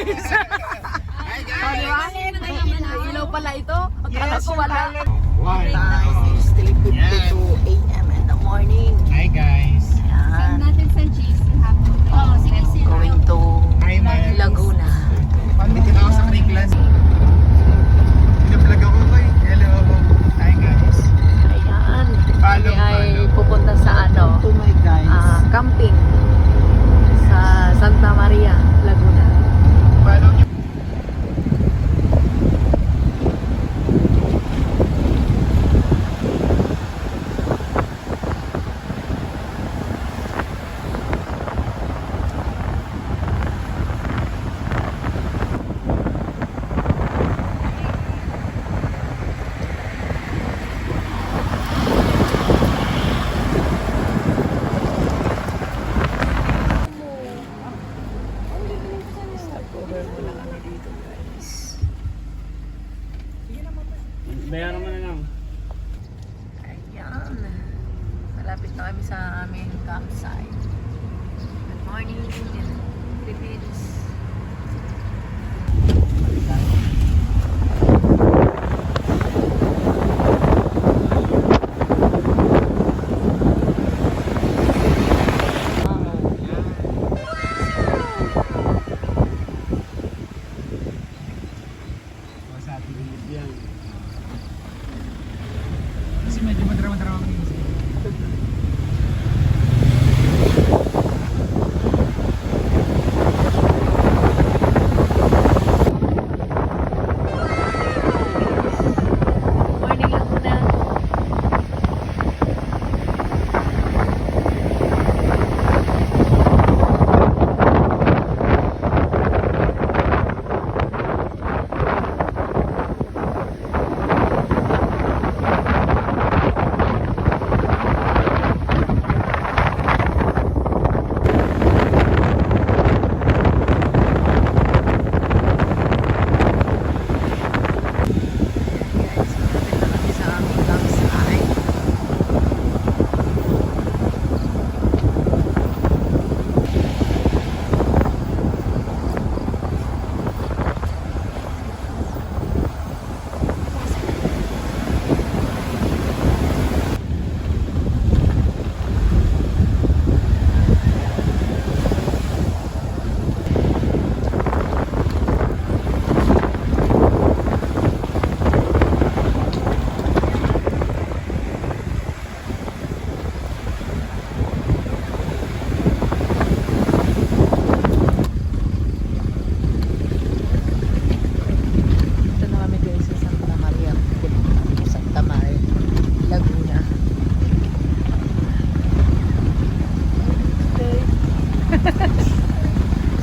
guys. Hi guys! Oh, di ba? May ilaw pala ito. Akala ko wala. One. Time is 3:52 a.m. in the morning. Hi guys! Ayan. natin sa cheese. Oh, sige, sige. Going to Hi man! Laguna. Dito na ako sa Craiglands. Pinablog ako kay. Hello! Hi guys! Ayan. Follow, Kami ay follow. pupunta sa ano? To my guys. Camping sa Santa Maria, Laguna. Follow nyo. Stopover muna kami dito, guys. Bayaran mo na lang. Ayan. Malapit na kami sa aming campsite. Good morning, Philippines. Sa ating yan. Kasi medyo madrama-drama ko yung Morning, Laguna. Guys, malapit na kami sa aming campsite. Ito na kami guys sa Santa Maria. Santa Maria, Laguna.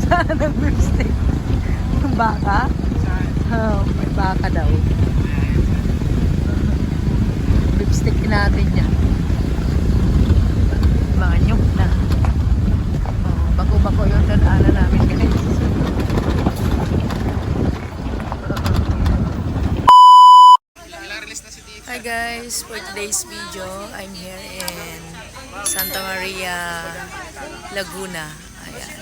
Saan ang beef steak? Yung baka? Oh, may baka daw. Beef steak natin yan. Mga nyug na. Oh, bako-bako yung dadaanan namin guys. Hi guys, for today's video, I'm here in Santa Maria, Laguna. Ayan.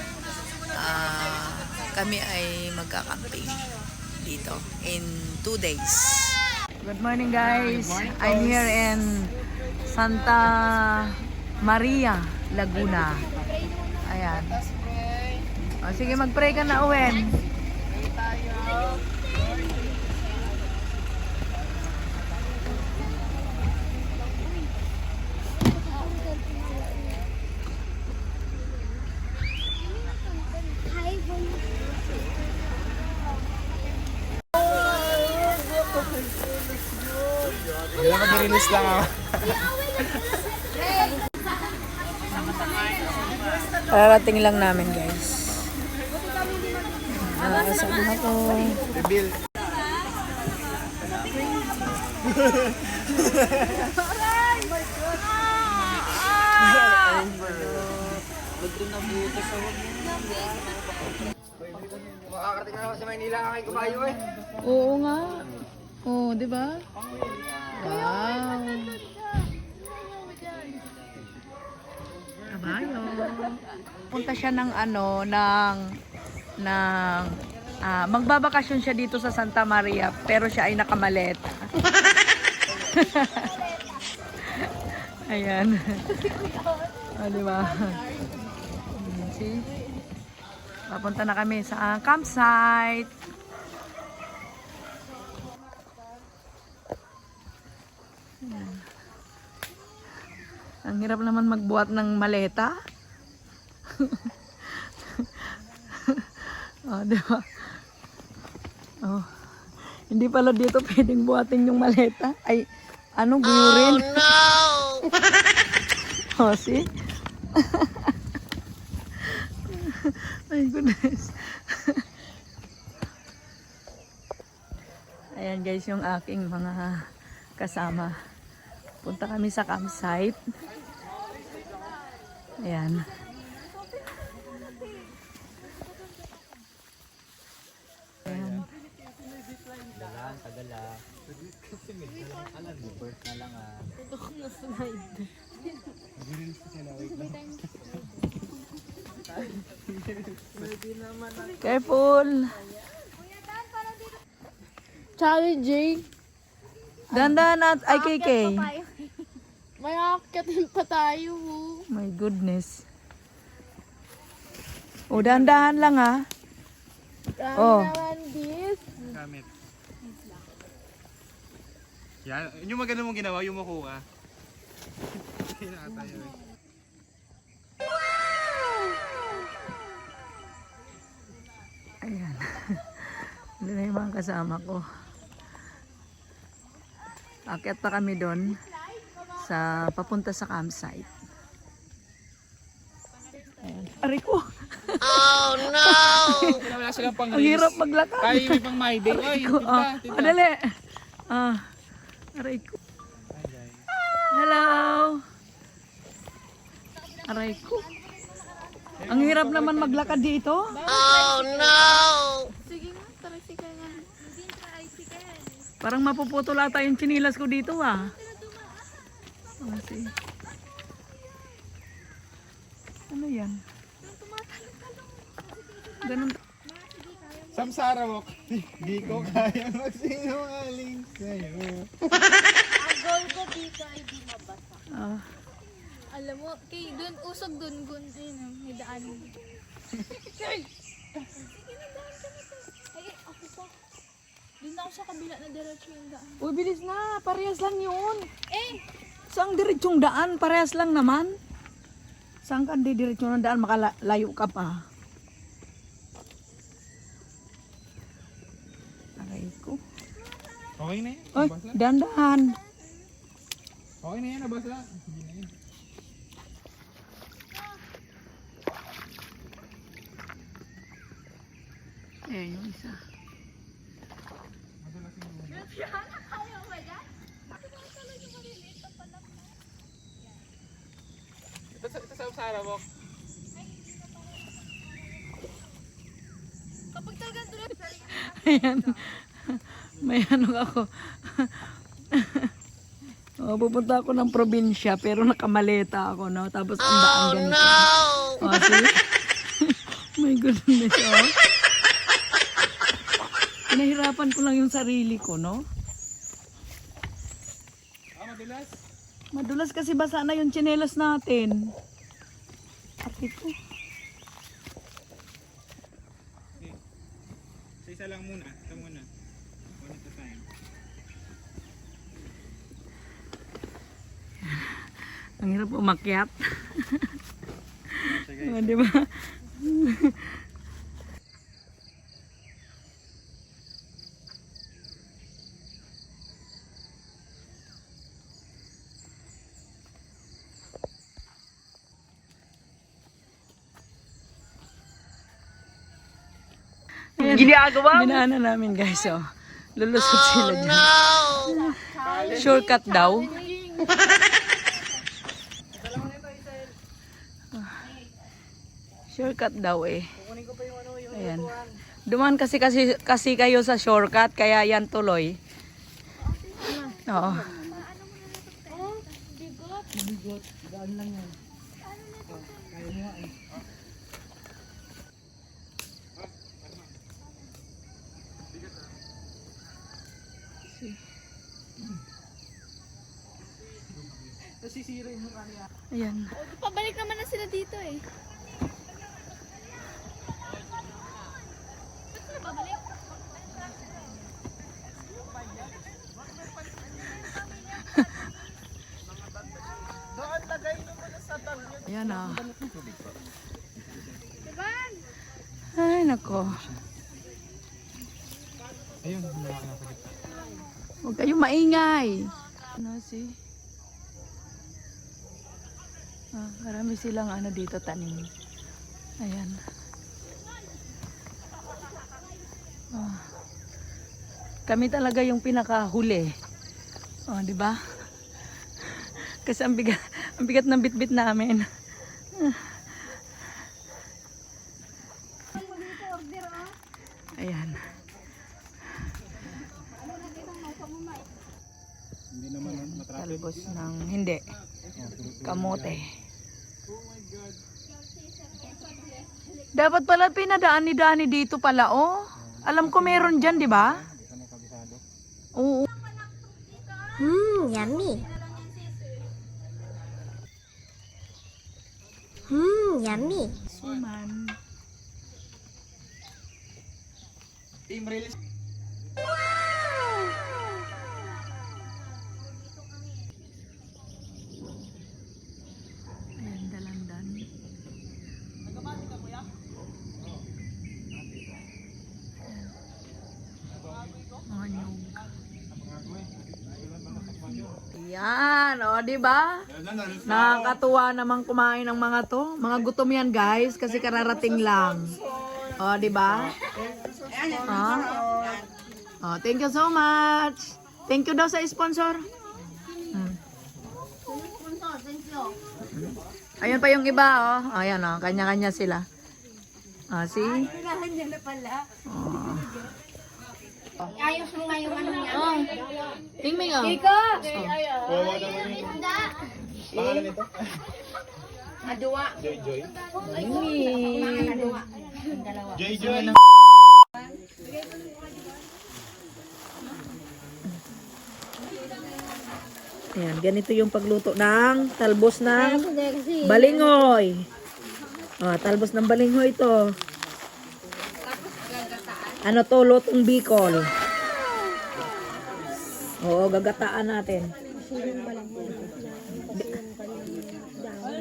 Kami ay magkakamping dito in 2 days. Good morning guys. I'm here in Santa Maria, Laguna. Ayan. O, sige, mag-pray ka na, Owen. Wala mag-release lang ako. Kararating lang namin guys. Sabi na ko. Reveal. Makakarating na ako sa Maynila ang aking kabayo eh. Oo nga. Oo, di ba? Wow. Kabayo. Punta siya ng ano, ng Magbabakasyon siya dito sa Santa Maria, pero siya ay nakamaleta. Ayan. Diba? See? Papunta na kami sa campsite. Ayan. Ang hirap naman magbuhat ng maleta. Diba? Hindi pala dito pwedeng buhatin yung maleta. Ay, guyurin? Oh no! See? My goodness. Ayan guys, yung aking mga kasama. Punta kami sa campsite. Ayan. Careful. Challenging. Dandan at IKK. May akyatin pa tayo. My goodness. Dandahan lang ha. Oh. Naman this. Gamit. Yan. Yung maganda mong ginawa, yung mako ka. Hindi na tayo eh. Ayan. Hindi na yung mga kasama ko. Akyat pa kami doon sa papunta sa campsite. Ayan. Aray ko! Oh no! Wala silang pang Ang hirap maglakad. Tayo may pang my day. Oy, tita. Dali. Aray ko. Hello! Aray ko. Ang hirap naman maglakad dito. Oh no! Sige nga, tricycle nga. Hindi tricycle. Parang mapuputol ata yung chinilas ko dito see. Ano yan? Ganun. Samsara mo. Di ko kaya magsinungaling sa'yo. Ang goal ko dito ay di mabasa. Alam mo, kay dun, usog dun, may daan. Ay, ako pa. Dun ako sa kabila na diretso yung daan. Uy, bilis na. Parehas lang yun. Saan diretsong daan? Parehas lang naman. Saan ka di diretsong ng daan? Makalayo ka pa. Aray ko. Okay na yan. Uy, dandahan. Okay na yan, nabasa. Hindi na yan. Ayan yung isa. Ito sa Samsara mo. kapag talagang tuloy, Ayan. May ako. Pupunta ako ng probinsya pero nakamaleta ako, no? Tapos ang daan ganito. See? My goodness, Pinahirapan ko lang yung sarili ko, no? Madulas? Madulas kasi basa na yung tsinelas natin. Ate ko. Okay. So isa lang muna. Ito muna. One at a time. Ang hirap umakyat. Sige. Di ba? Ginagawa mo? Dinaanan namin guys, lulusot sila dyan. Shortcut daw. Shortcut daw eh. Ayan. Duman kasi kayo sa shortcut, kaya yan tuloy. Oo. bigot. Daan lang yan. Kaya mo eh. Ayan. Pabalik naman na sila dito eh. Pabalik? Ayan ah. Diban? Ay, nako. Ayun, nasa gitna. Huwag kayong maingay. Ano si? Marami silang ano dito tanim. Ayan. Kami talaga yung pinakahuli. Oh, di ba? Kasi ang bigat ng bitbit namin. Ayan. Hindi naman, matrapit. Talbos ng hindi. Kamote. Dapat pala pinadaan ni Dani dito pala, oh. Alam ko meron dyan, di ba? Oo. Yummy. Yummy. Suman. Team release. Ayan, dalandan. Mga nyug. Yan, o, di ba? Nakakatuwa namang kumain ng mga to. Mga gutom yan, guys, kasi kararating lang. O, di ba? Oh, thank you so much. Thank you daw sa sponsor. Ayun pa yung iba, oh. Ayan, oh. Kanya-kanya sila. Oh, see? Ayos mo nga yung ano niya. Oh. Tingming, oh. Kawawa naman yung pangalan nito. Madua. Joy Joy. Madua. Joy Joy. Ayan, ganito yung pagluto ng talbos ng balingoy. Oh, talbos ng balingoy ito. Ano to, lutong Bicol. Oo, gagataan natin.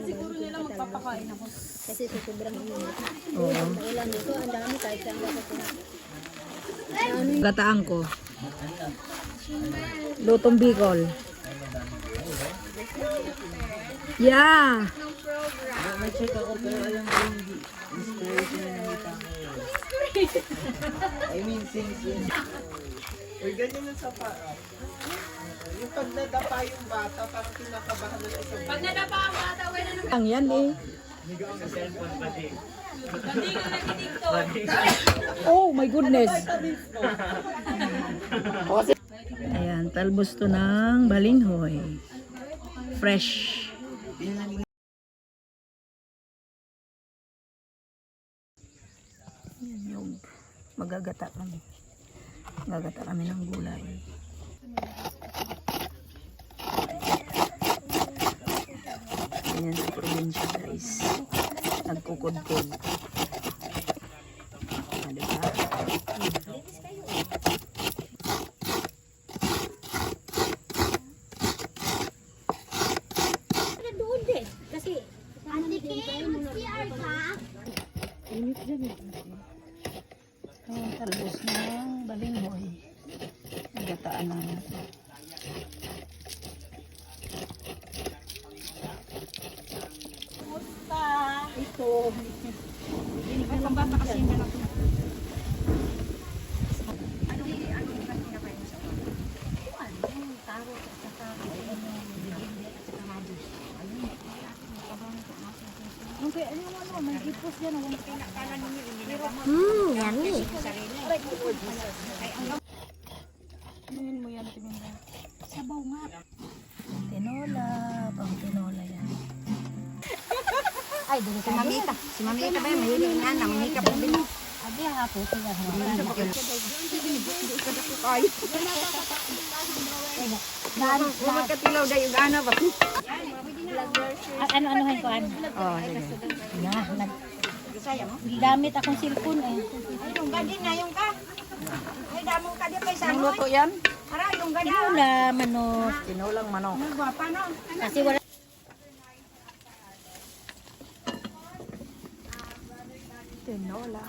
Siguro nila magpapakain ako. Kasi sa sobrang init. Oo. Ilan dito, ang dami kahit saan ako. Gataan ko. Lutong Bicol. Yeah. Uy, ganyan yung sa paa. Yung pag nadapa yung bata, parang kinakabahan na sa isang bata. Ang yan eh. Oh my goodness. Ayan, talbos to ng balinghoy. Fresh. Yan yung magagata kami. Magagata kami ng gulay. Ayan sa probinsya, guys. Nagkukudkod. Diba? Doon din. Kasi, Ate Kim, mag-PR ka? Init dyan eh. Ayan, talbos ng balinghoy. Nagataan na natin. Ito. Ay, pambata kasi yung anak mo. Yummy. Tingin mo yan, tingin mo. Sabaw nga. Tinola. Pang tinola yan. Ay, dito si Mamita. Si Mamita ba yung mahilig nga? Mamita ba din? Abi, hapo. Kaya Magkatilaw dahil yung ano ba? Ano-anuhin ko, ano? Oh, sige. Gamit akong cellphone eh. Ay, yung gadi na yung ka. Ay, damong ka di pa isang luto yan? Para yung gadi. Tinula, manok. Tinulang manok. Ang gwapa no. Kasi wala. Tinola.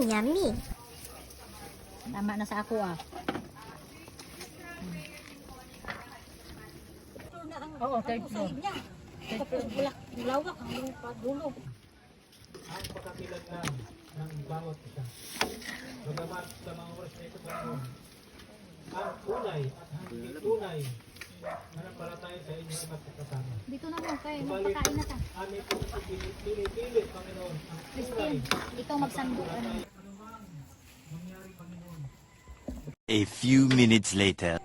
Yummy. Tama na sa ako ah. Oo, third floor. Tapos bulak, lawak ang lupa, dulo. Ang pagkakilan lang ng bawat isa. Bagamat sa mga oras na ito Panginoon, ang tunay at hindi tunay manampalataya sa inyo ay magkakasama. Dito na mo, kaya magpakain na ta. Amin po pinipili, Panginoon, ang tunay. Ikaw magsando. A few minutes later.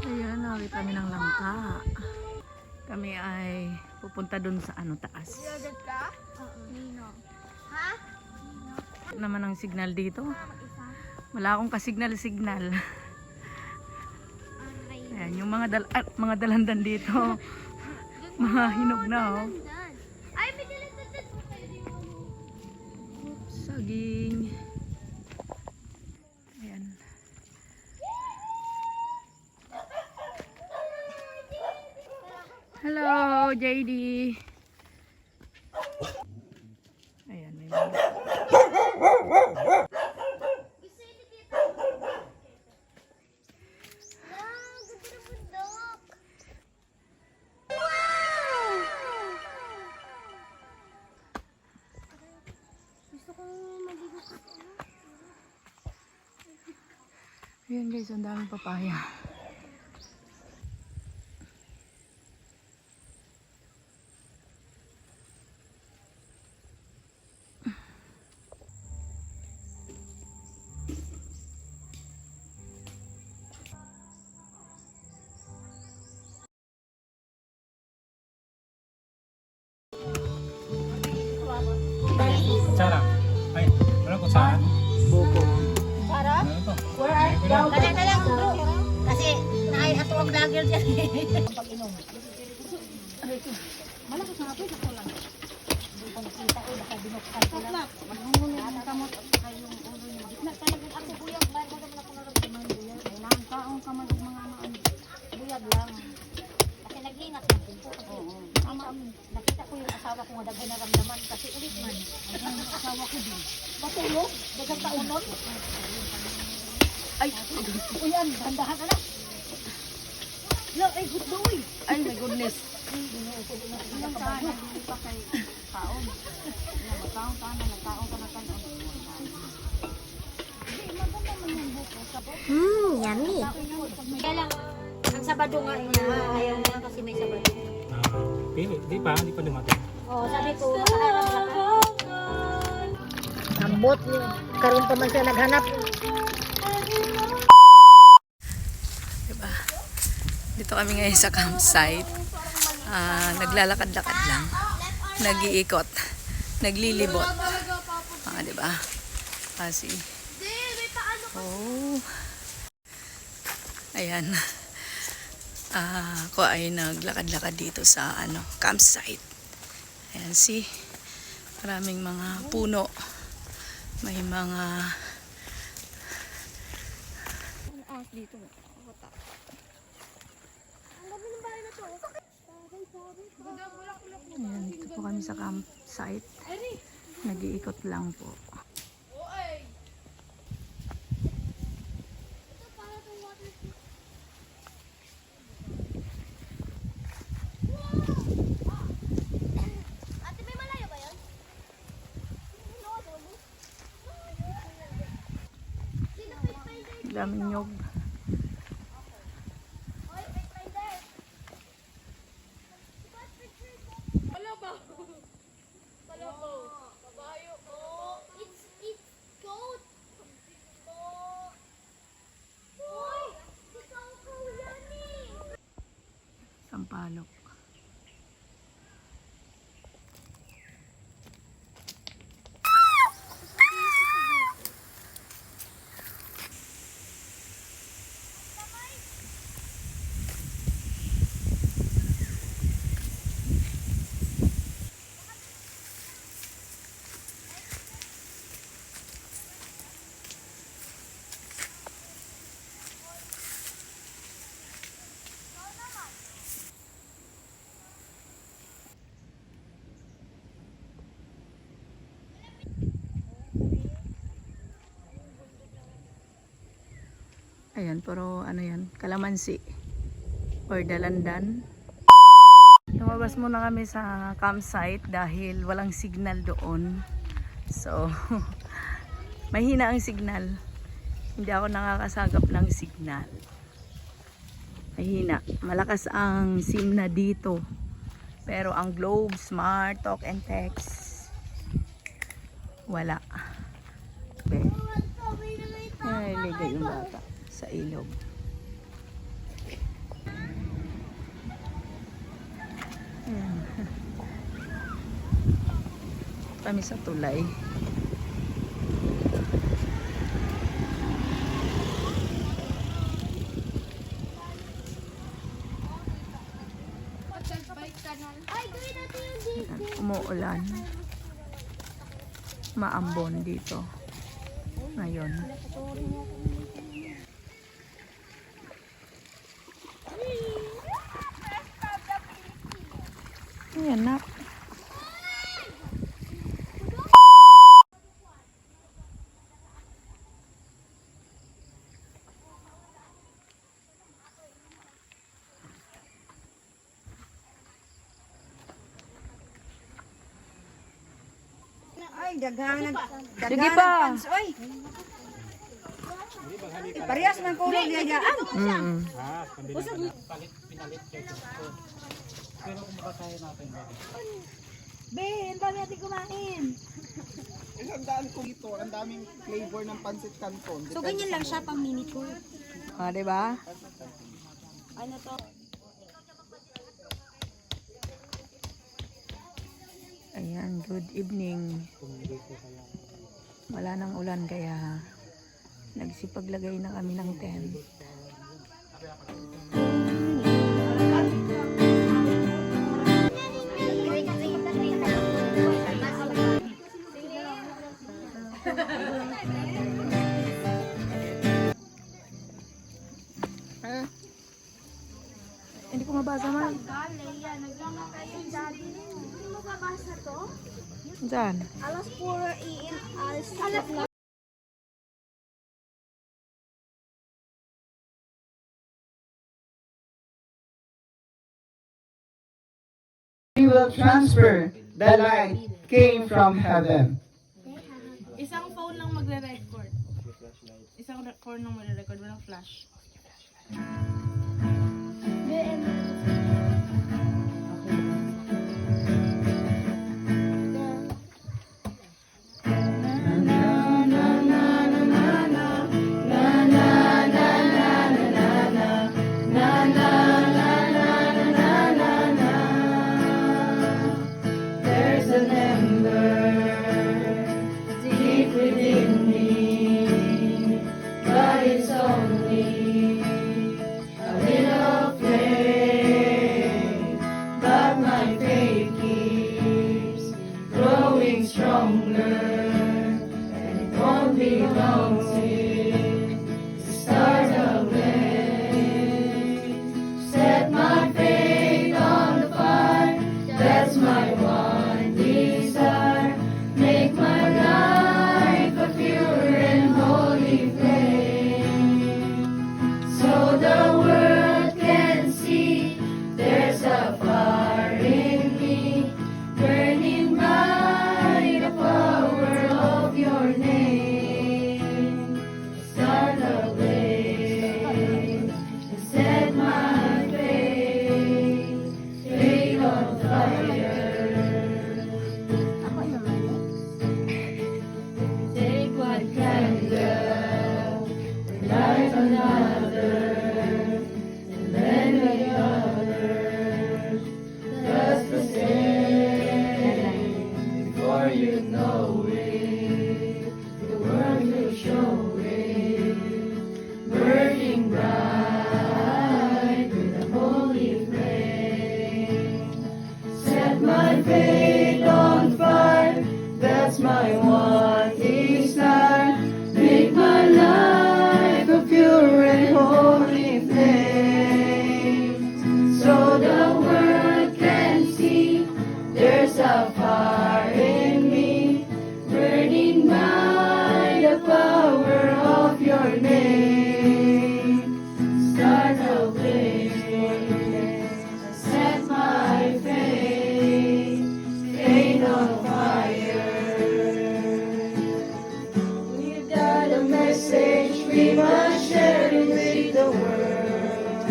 Ayan, nakita kami ng langka. Kami ay pupunta dun sa taas. Nino. Ha? Naman ang signal dito. Wala akong kasignal-signal. Ayan, yung mga dalandan dito. Mga hinog na oh. Ay, may dalandan. Saging. Ayan. Hello, JD. Ayan, may mga. Ayan guys, ang daming papaya. Kutsara. Ay, ano kutsara? Buko. Ano ito? Kaya na lang, bro. Kasi naay ato ang vlogger dyan. Pag-inom. Malakas nga po, sa lang. Hindi ko nakita ko, baka binuksan ko lang. Maghungunin ang kamot at saka yung ulo niya. Gitna talagang ako, buyag. Bayan ka naman ako naramdaman, buyag. Kailangan kaong ka man mga ano. Buyag lang. Kasi naglinat na po. Oo. Nakita ko yung asawa ko nga daghay naramdaman. Kasi ulit man. Ang asawa ko din. Matulog? Dagang kaunon? Ay, Uyan, dahan-dahan anak. Lo, ay good boy. ay my goodness. Ilang saan, hindi pa kay taon. Nagtaong ka na, nagtaong ka na taon. Hindi, maganda man yung buko. Yummy. Kaya lang, ang Sabado nga niya, ayaw niya kasi may Sabado. Pili, di pa dumating. Oo, sabi ko, makaharap na ka. Ambot, karoon pa man siya naghanap. Diba? Dito kami ngayon sa campsite. Naglalakad-lakad lang. Nag-iikot. Naglilibot. Diba? Kasi. Oh. Ayan. Ako ay naglakad-lakad dito sa campsite. Ayan, see? Maraming mga puno. May mga dito. Ayan, dito po kami sa campsite. Nag-iikot lang po. Ate, may malayo ba yun? Daming nyog. It's goat. Boy, ikaw ko yan eh. Sampalok. Ayan, pero ano yan, kalamansi or dalandan. Lumabas muna kami sa campsite dahil walang signal doon. So, mahina ang signal. Hindi ako nakakasagap ng signal. Mahina. Malakas ang SIM na dito. Pero ang Globe, Smart, Talk and Text, wala. Okay. Ay, ligay yung bata sa ilog. Ayan. Kami sa tulay. Umuulan. Maambon dito. Ngayon. Ayan na. Ay, daghan. Sige pa. Oy. Parehas man kulog niya dyan. Ben, paano natin kumain? Isang daan ko ito, ang daming flavor ng pancit canton. So, ganyan lang siya pang mini tour. Ah, diba? Ano to? Ayan, good evening. Wala nang ulan kaya nagsipaglagay na kami ng tent. Hindi ko mabasa man. Hindi mo babasa to? Diyan. Alas puro alas We will transfer the light came from heaven. Isang phone lang magre-record. Isang phone lang magre-record, walang flash. There's an ember deep within me, but it's only a little flame. But my faith keeps growing stronger, and it won't be long till the stars ablaze. Set my faith on the fire, that's my one desire. Make my life a pure and holy flame, so the world can see there's a fire in me, burning by the power of your name. Start the blaze and set my faith on fire. Take one candle, light another, and then the other. Just the same, before you know it, the world will show it, burning bright with a holy flame. Set my faith on fire, that's my one desire. Make my life a pure and holy flame, so the world can see there's a fire in me, burning by the power of your name. We must share and save the world,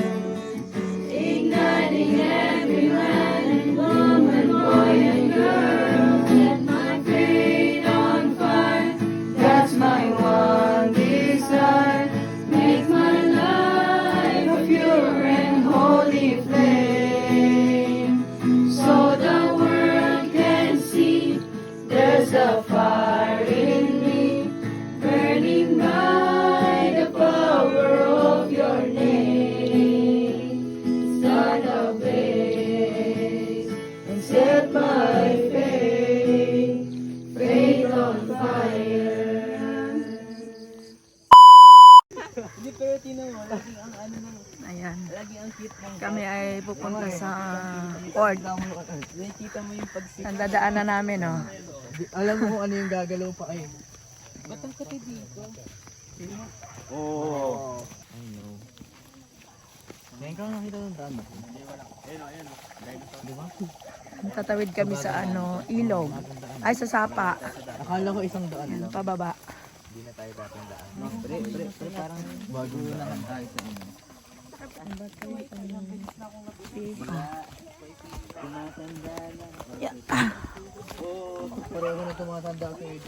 igniting every man and woman, boy and girl. Set my feet on fire, that's my one desire. Make my life a pure and holy flame, so the world can see there's a fire in me, burning by the power of your name. Start a blaze and set my faith on fire. Ayan. Kami ay pupunta sa port. Ang dadaanan namin, oh. Alam mo kung ano yung gagalaw pa kayo. Ba't ang kati dito? Oo. Ngayon ka nakita ng daan ako. Tatawid kami sa ilog. Ay, sa sapa. Akala ko isang daan Ayan, lang. pababa. Hindi na tayo dating daan. Pre, parang bago naman tayo sa ano. Yeah. Pareho na tumatanda ako eh.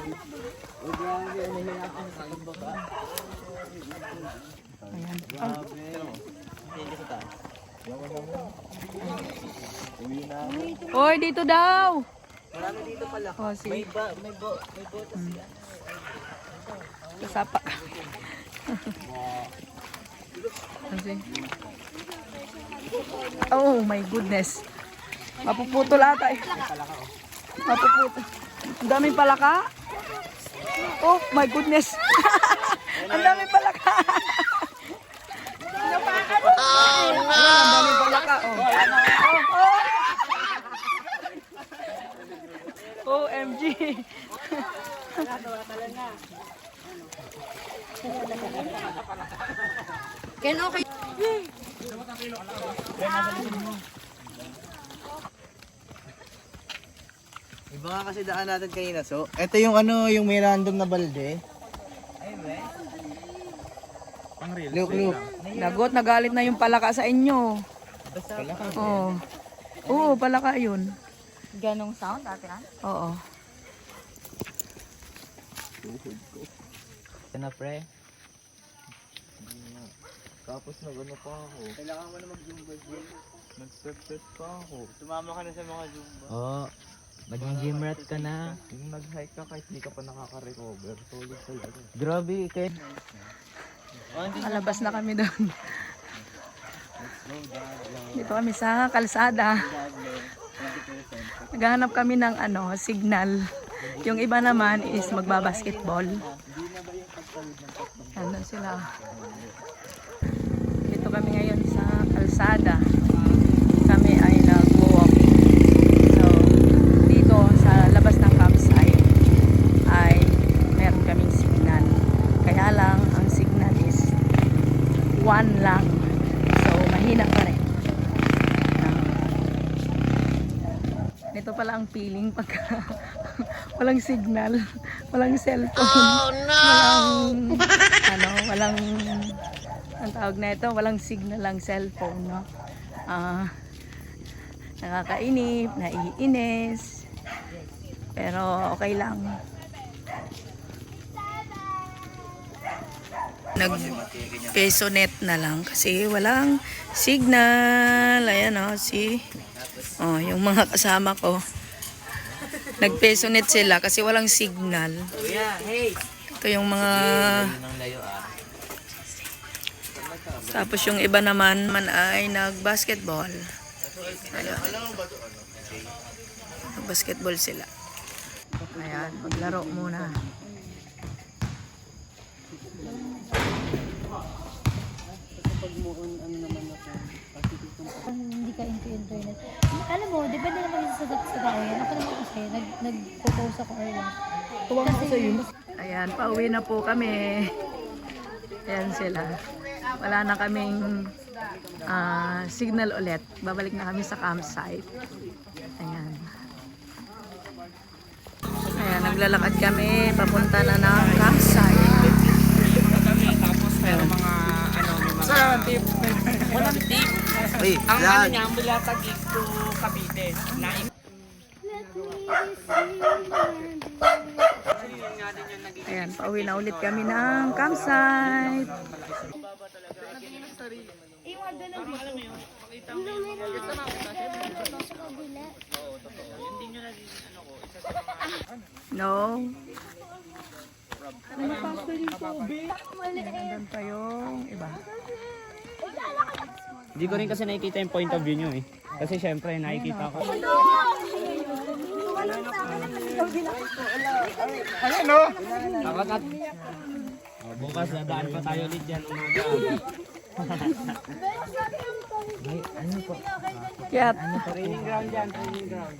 O grabe, nahihirapan ka ng baba. Ayan. Grabe. Hindi sa taas. Uwi na. Hoy, dito daw! Marami dito pala. Oh, si May botas yan. sa sapa. Kasi. Oh my goodness. Mapuputol ata eh. Mapuputol. Ang daming palaka. Oh my goodness. Ang daming palaka. Oh no. Ang daming palaka. Oh. OMG. Ken, okay. Iba nga kasi daan natin kanina. So, ito yung yung may random na balde. Pang real. Look. Lagot, nagalit na yung palaka sa inyo. Oo. Oo, palaka yun. Ganong sound, ate Ann? Oo. Ito na, pre. Tapos nag-ano pa ako. Kailangan mo na mag-zumba gym. Nag-step pa ako. Tumama ka na sa mga zumba. Oo. Maging gym rat ka na. Yung nag-hike ka kahit hindi ka pa nakaka-recover. Solid talaga. Grabe, kaya. Alabas na kami doon. Dito kami sa kalsada. Naghahanap kami ng signal. Yung iba naman is magbabasketball. Nandun sila. Dito kami ngayon sa kalsada. Kami ay nag-walking. So, dito sa labas ng campsite ay meron kaming signal. Kaya lang, ang signal is 1 lang. So, mahina pa rin. Ito pala ang feeling pagka walang signal, walang cellphone. Oh no! Walang ang tawag na ito, walang signal ang cellphone, no? Nakakainip, naiinis. Pero okay lang. Nag-peso net na lang kasi walang signal. Ayan yung mga kasama ko. Nag-peso net sila kasi walang signal. Ito yung mga tapos yung iba naman ay nag-basketball. Ayan. Nag-basketball sila. Ayan, maglaro muna. Hindi ka into internet. Alam mo, depende naman sa tao yan. Ako naman kasi, nag-propose ako earlier. Tuwang ako sa'yo. Ayan, pauwi na po kami. Ayan sila. Wala na kaming signal ulit. Babalik na kami sa campsite. Ayan. Ayan, naglalakad kami. Papunta na ng campsite. Kami tapos Pero mga ano, may mga... Sir, tip. Walang tip. Ang ano niya, mula Taguig to Cavite. Ayan, pauwi na ulit kami ng campsite. No. Nandun pa yung iba. Hindi ko rin kasi nakikita yung point of view nyo eh. Kasi syempre nakikita ko. Ayan o! Bukas dadaan pa tayo ulit dyan umaga. Kaya, Training ground dyan, training ground.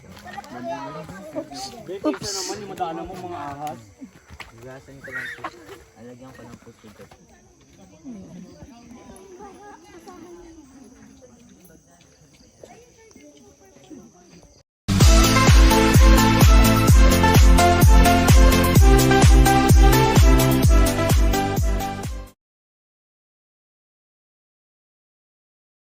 Oops! Naman yung madaanan mo mga ahas. Gasan ko lang po. Alagyan ko lang po